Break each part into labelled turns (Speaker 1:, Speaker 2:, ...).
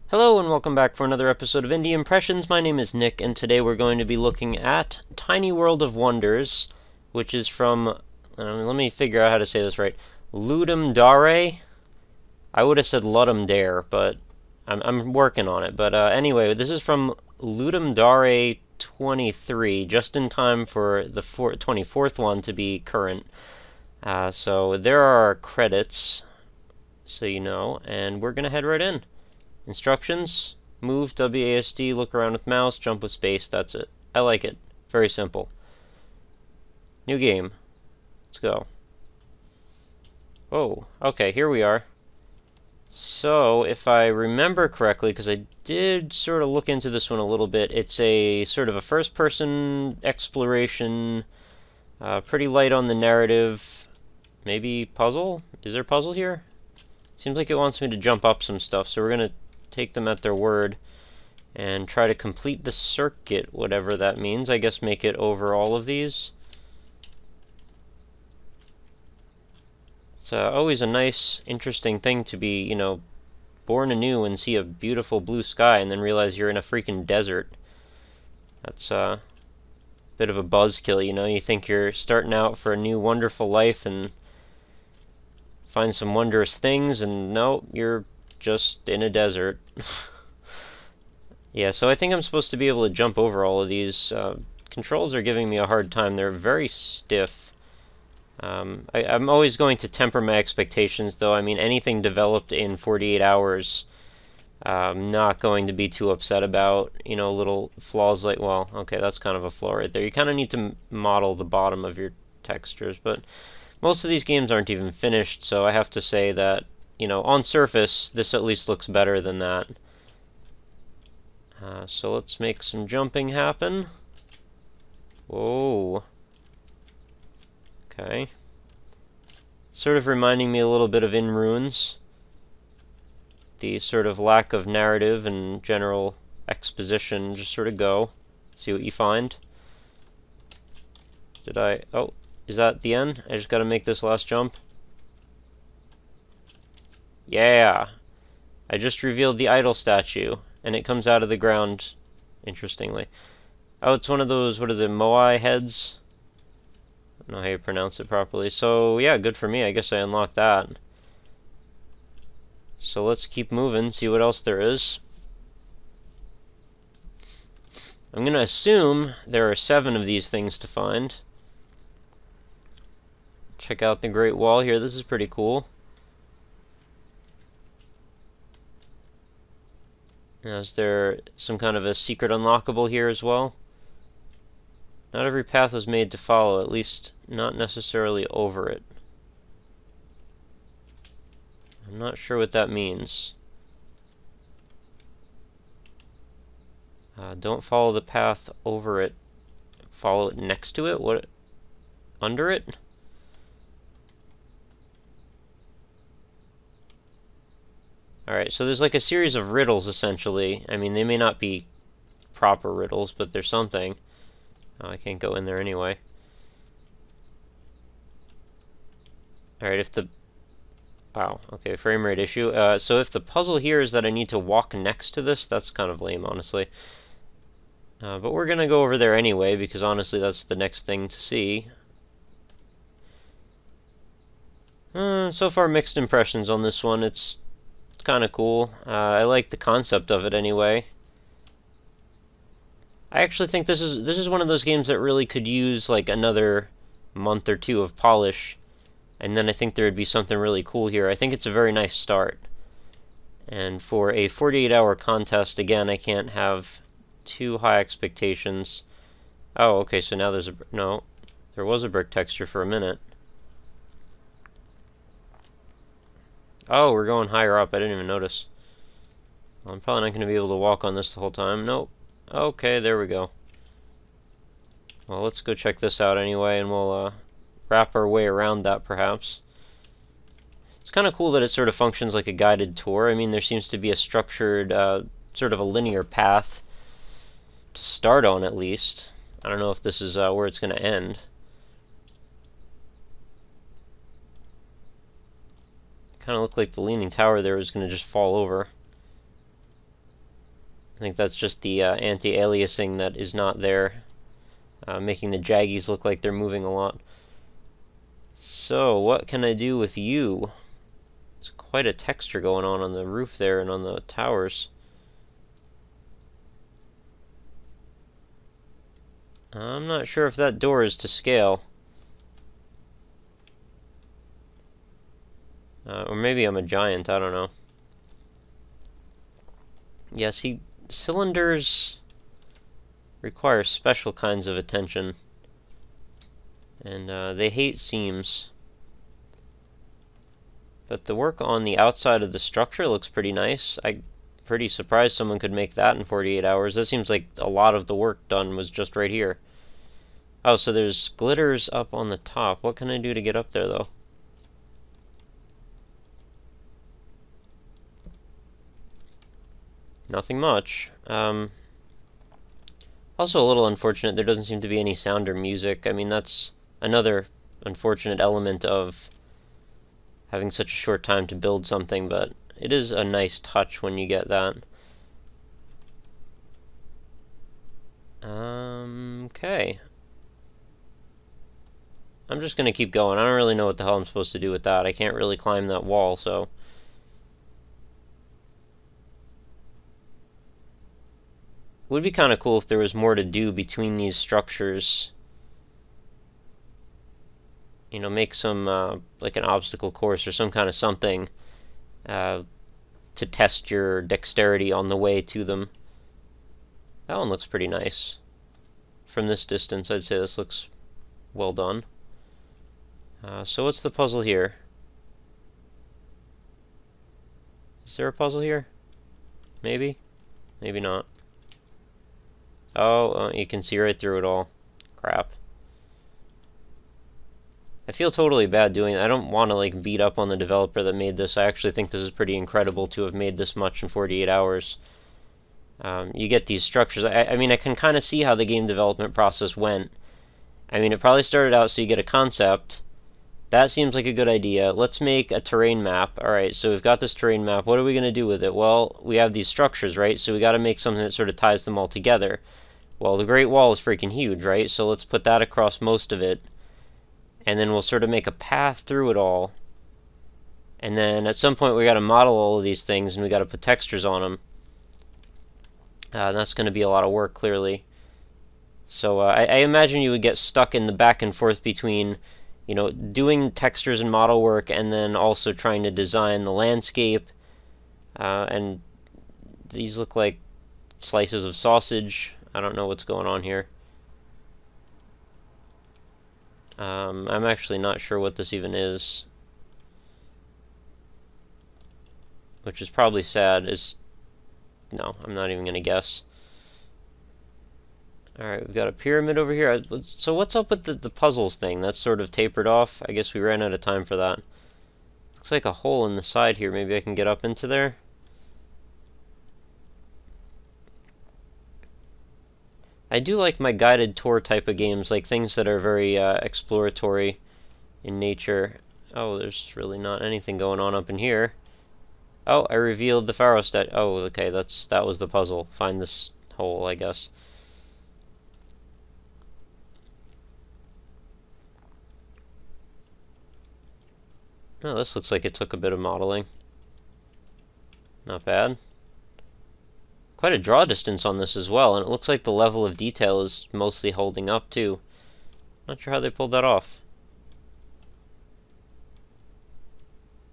Speaker 1: Hello and welcome back for another episode of Indie Impressions. My name is Nick, and today we're going to be looking at Tiny World of Wonders, which is from, let me figure out how to say this right, Ludum Dare. I would have said Ludum Dare, but I'm working on it. But anyway, this is from Ludum Dare 23, just in time for the 24th one to be current. So there are credits, so you know, and we're going to head right in. Instructions: move WASD, look around with mouse, jump with space, that's it. I like it. Very simple. New game. Let's go. Oh, okay, here we are. So, if I remember correctly, because I did sort of look into this one a little bit, it's a sort of a first-person exploration, pretty light on the narrative. Maybe puzzle? Is there a puzzle here? Seems like it wants me to jump up some stuff, so we're going to take them at their word and try to complete the circuit, whatever that means. I guess make it over all of these. It's always a nice, interesting thing to be, you know, born anew and see a beautiful blue sky and then realize you're in a freaking desert. That's a bit of a buzzkill, you know. You think you're starting out for a new wonderful life and find some wondrous things, and no, you're just in a desert. Yeah, so I think I'm supposed to be able to jump over all of these. Controls are giving me a hard time. They're very stiff. I'm always going to temper my expectations, though. I mean, anything developed in 48 hours, I'm not going to be too upset about, you know, little flaws like, well, okay, that's kind of a flaw right there. You kind of need to model the bottom of your textures, but most of these games aren't even finished, so I have to say that, you know, on surface, this at least looks better than that. So let's make some jumping happen. Whoa. Okay. Sort of reminding me a little bit of In Ruins. The sort of lack of narrative and general exposition, just sort of go. See what you find. Oh, is that the end? I just gotta make this last jump. Yeah! I just revealed the idol statue, and it comes out of the ground, interestingly. Oh, it's one of those, what is it, Moai heads? I don't know how you pronounce it properly. So, yeah, good for me. I guess I unlocked that. So let's keep moving, see what else there is. I'm going to assume there are 7 of these things to find. Check out the Great Wall here. This is pretty cool. Now, is there some kind of a secret unlockable here as well? Not every path was made to follow, at least not necessarily over it. I'm not sure what that means. Don't follow the path over it. Follow it next to it? What? Under it? Alright, so there's like a series of riddles, essentially. I mean, they may not be proper riddles, but they're something. Oh, I can't go in there anyway. Alright, if the... Wow, okay, frame rate issue. So if the puzzle here is that I need to walk next to this, that's kind of lame, honestly. But we're gonna go over there anyway, because honestly that's the next thing to see. So far, mixed impressions on this one. It's kind of cool. I like the concept of it anyway. I actually think this is one of those games that really could use like another month or 2 of polish, and then I think there would be something really cool here. I think it's a very nice start. And for a 48-hour contest, again, I can't have too high expectations. Oh, okay, so now there's no, there was a brick texture for a minute. Oh, we're going higher up. I didn't even notice. Well, I'm probably not going to be able to walk on this the whole time. Nope. Okay, there we go. Well, let's go check this out anyway, and we'll wrap our way around that, perhaps. It's kind of cool that it sort of functions like a guided tour. I mean, there seems to be a structured, sort of a linear path to start on, at least. I don't know if this is where it's going to end. Kind of looked like the Leaning Tower there was going to just fall over. I think that's just the anti-aliasing that is not there, making the jaggies look like they're moving a lot. So, what can I do with you? There's quite a texture going on the roof there and on the towers. I'm not sure if that door is to scale. Or maybe I'm a giant, I don't know. Yeah, see, cylinders require special kinds of attention. And they hate seams. But the work on the outside of the structure looks pretty nice. I'm pretty surprised someone could make that in 48 hours. That seems like a lot of the work done was just right here. Oh, so there's glitters up on the top. What can I do to get up there, though? Nothing much. Also a little unfortunate there doesn't seem to be any sound or music. I mean, that's another unfortunate element of having such a short time to build something, but it is a nice touch when you get that. Okay. I'm just gonna keep going. I don't really know what the hell I'm supposed to do with that. I can't really climb that wall, so... Would be kind of cool if there was more to do between these structures. You know, make some, like an obstacle course or some kind of something to test your dexterity on the way to them. That one looks pretty nice. From this distance, I'd say this looks well done. So what's the puzzle here? Is there a puzzle here? Maybe? Maybe not. Oh, you can see right through it all. Crap. I feel totally bad doing it. I don't want to like beat up on the developer that made this. I actually think this is pretty incredible to have made this much in 48 hours. You get these structures. I mean, I can kind of see how the game development process went. I mean, it probably started out so you get a concept. That seems like a good idea. Let's make a terrain map. Alright, so we've got this terrain map. What are we going to do with it? Well, we have these structures, right? So we got to make something that sort of ties them all together. Well, the Great Wall is freaking huge, right? So let's put that across most of it. And then we'll sort of make a path through it all. And then at some point we got to model all of these things and we got to put textures on them. And that's going to be a lot of work, clearly. So I imagine you would get stuck in the back and forth between, you know, doing textures and model work and then also trying to design the landscape. And these look like slices of sausage. I don't know what's going on here. I'm actually not sure what this even is. Which is probably sad. No, I'm not even going to guess. Alright, we've got a pyramid over here. So what's up with the puzzles thing? That's sort of tapered off. I guess we ran out of time for that. Looks like a hole in the side here. Maybe I can get up into there. I do like my guided tour type of games, like things that are very exploratory in nature. Oh, there's really not anything going on up in here. Oh, I revealed the Pharaoh statue. Oh, okay, that was the puzzle. Find this hole, I guess. Oh, this looks like it took a bit of modeling. Not bad. Quite a draw distance on this as well, and it looks like the level of detail is mostly holding up too. Not sure how they pulled that off.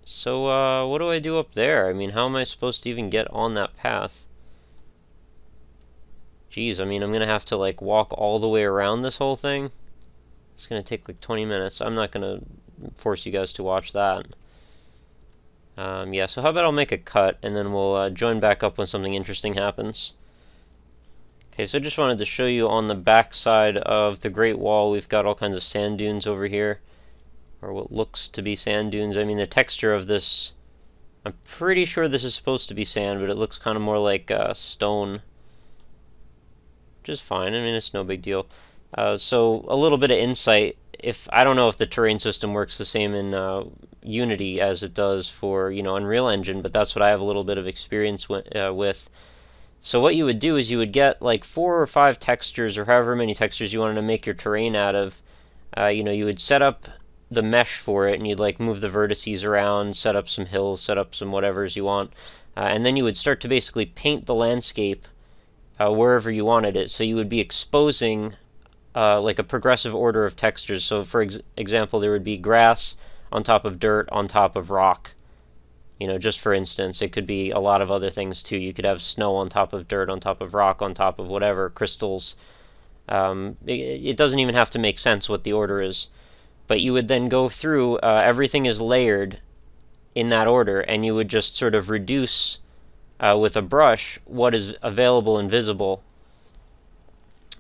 Speaker 1: So, what do I do up there? I mean, how am I supposed to even get on that path? Geez, I mean, I'm gonna have to, like, walk all the way around this whole thing. It's gonna take, like, 20 minutes. I'm not gonna force you guys to watch that. Yeah, so how about I'll make a cut, and then we'll join back up when something interesting happens. Okay, so I just wanted to show you on the back side of the Great Wall, we've got all kinds of sand dunes over here. Or what looks to be sand dunes. I mean, the texture of this, I'm pretty sure this is supposed to be sand, but it looks kind of more like stone. Which is fine, I mean, it's no big deal. So, a little bit of insight. I don't know if the terrain system works the same in Unity as it does for, Unreal Engine, but that's what I have a little bit of experience with. So what you would do is you would get like 4 or 5 textures, or however many textures you wanted to make your terrain out of. You would set up the mesh for it, and you'd like move the vertices around, set up some hills, set up some whatevers you want, and then you would start to basically paint the landscape wherever you wanted it. So you would be exposing like a progressive order of textures. So for example, there would be grass on top of dirt on top of rock. Just for instance, it could be a lot of other things too. You could have snow on top of dirt, on top of rock, on top of whatever, crystals. It doesn't even have to make sense what the order is. But you would then go through, everything is layered in that order, and you would just sort of reduce with a brush what is available and visible,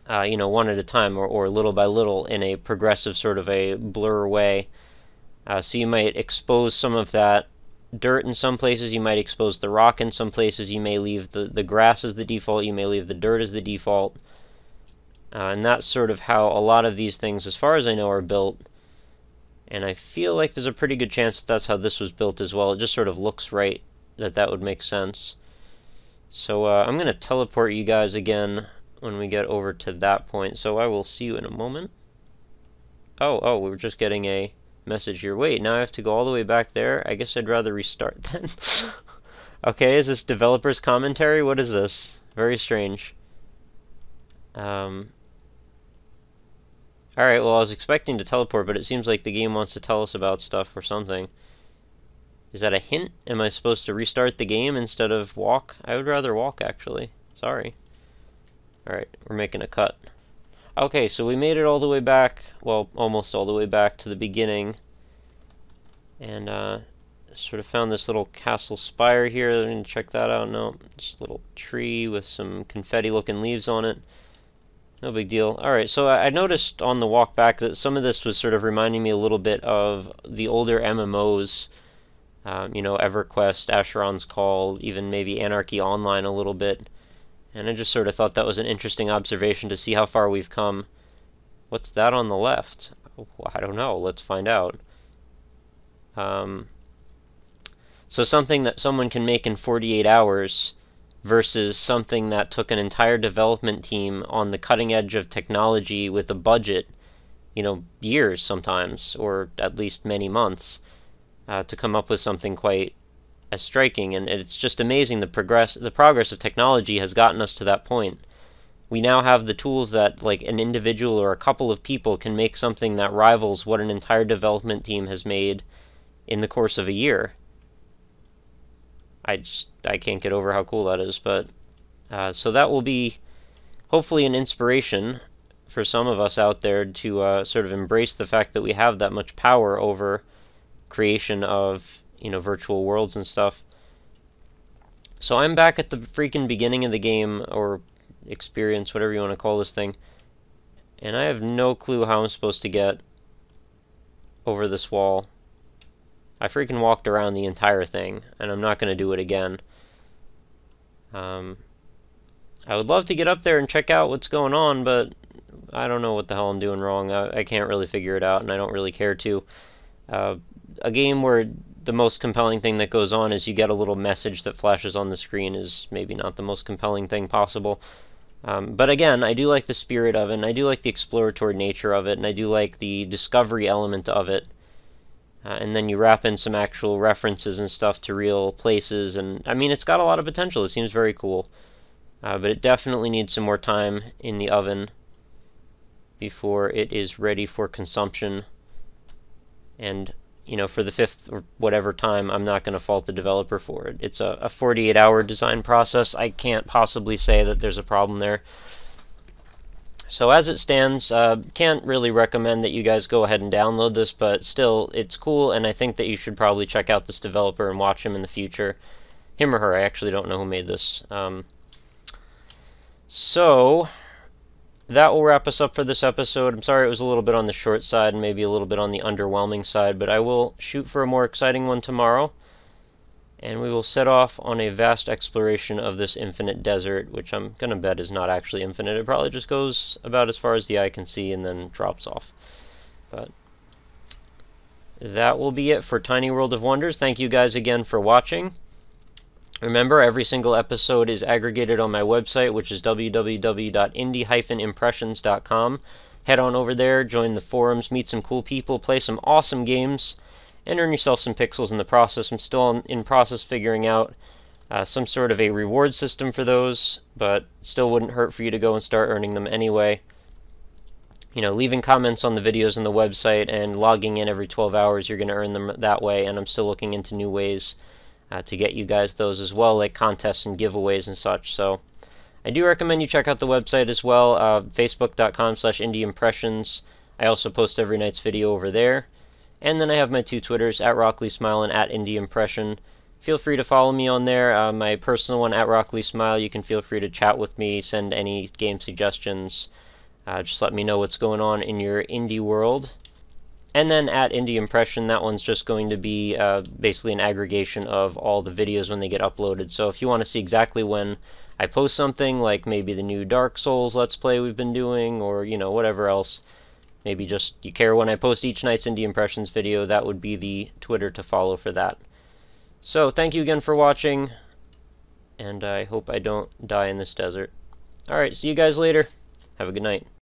Speaker 1: one at a time, or little by little in a progressive sort of a blur way. So you might expose some of that dirt in some places, you might expose the rock in some places, you may leave the grass as the default, you may leave the dirt as the default. And that's sort of how a lot of these things, as far as I know, are built. And I feel like there's a pretty good chance that that's how this was built as well. It just sort of looks right that would make sense. So I'm going to teleport you guys again when we get over to that point. So I will see you in a moment. Oh, we were just getting a message here. Wait, now I have to go all the way back there? I guess I'd rather restart then. Okay, is this developer's commentary? What is this? Very strange. Alright, well, I was expecting to teleport, but it seems like the game wants to tell us about stuff or something. Is that a hint? Am I supposed to restart the game instead of walk? I would rather walk, actually. Sorry. Alright, we're making a cut. Okay, so we made it all the way back, well, almost all the way back to the beginning. And, sort of found this little castle spire here. I'm going to check that out. No, just a little tree with some confetti-looking leaves on it. No big deal. Alright, so I noticed on the walk back that some of this was sort of reminding me a little bit of the older MMOs. EverQuest, Asheron's Call, even maybe Anarchy Online a little bit. And I just sort of thought that was an interesting observation to see how far we've come. What's that on the left? Oh, I don't know. Let's find out. So something that someone can make in 48 hours versus something that took an entire development team on the cutting edge of technology with a budget, years sometimes, or at least many months, to come up with something quite as striking. And it's just amazing the progress of technology has gotten us to that point. We now have the tools that like an individual or a couple of people can make something that rivals what an entire development team has made in the course of a year. I can't get over how cool that is. But so that will be hopefully an inspiration for some of us out there to sort of embrace the fact that we have that much power over creation of virtual worlds and stuff. So I'm back at the freaking beginning of the game, or experience, whatever you want to call this thing, and I have no clue how I'm supposed to get over this wall. I freaking walked around the entire thing, and I'm not going to do it again. I would love to get up there and check out what's going on, but I don't know what the hell I'm doing wrong. I can't really figure it out, and I don't really care to. A game where the most compelling thing that goes on is you get a little message that flashes on the screen is maybe not the most compelling thing possible. But again, I do like the spirit of it, and I do like the exploratory nature of it, and I do like the discovery element of it. And then you wrap in some actual references and stuff to real places, and I mean, it's got a lot of potential. It seems very cool. But it definitely needs some more time in the oven before it is ready for consumption. And for the 5th or whatever time, I'm not going to fault the developer for it. It's a 48-hour design process. I can't possibly say that there's a problem there. So as it stands, can't really recommend that you guys go ahead and download this, but still, it's cool, and I think that you should probably check out this developer and watch him in the future. Him or her, I actually don't know who made this. So that will wrap us up for this episode. I'm sorry it was a little bit on the short side and maybe a little bit on the underwhelming side, but I will shoot for a more exciting one tomorrow, and we will set off on a vast exploration of this infinite desert, which I'm gonna bet is not actually infinite. It probably just goes about as far as the eye can see and then drops off. But that will be it for Tiny World of Wonders. Thank you guys again for watching. Remember, every single episode is aggregated on my website, which is www.indie-impressions.com. Head on over there, join the forums, meet some cool people, play some awesome games, and earn yourself some pixels in the process. I'm still in process figuring out some sort of a reward system for those, but still wouldn't hurt for you to go and start earning them anyway. You know, leaving comments on the videos on the website and logging in every 12 hours, you're going to earn them that way, and I'm still looking into new ways to get you guys those as well, like contests and giveaways and such. So I do recommend you check out the website as well, facebook.com/indieimpressions. I also post every night's video over there. And then I have my two Twitters, at RockLeeSmile and at indieimpression. Feel free to follow me on there. My personal one, at RockLeeSmile, you can feel free to chat with me, send any game suggestions. Just let me know what's going on in your indie world. And then at Indie Impression, that one's just going to be basically an aggregation of all the videos when they get uploaded. So if you want to see exactly when I post something, like maybe the new Dark Souls Let's Play we've been doing, or, you know, whatever else, maybe just you care when I post each night's Indie Impressions video, that would be the Twitter to follow for that. So thank you again for watching, and I hope I don't die in this desert. Alright, see you guys later. Have a good night.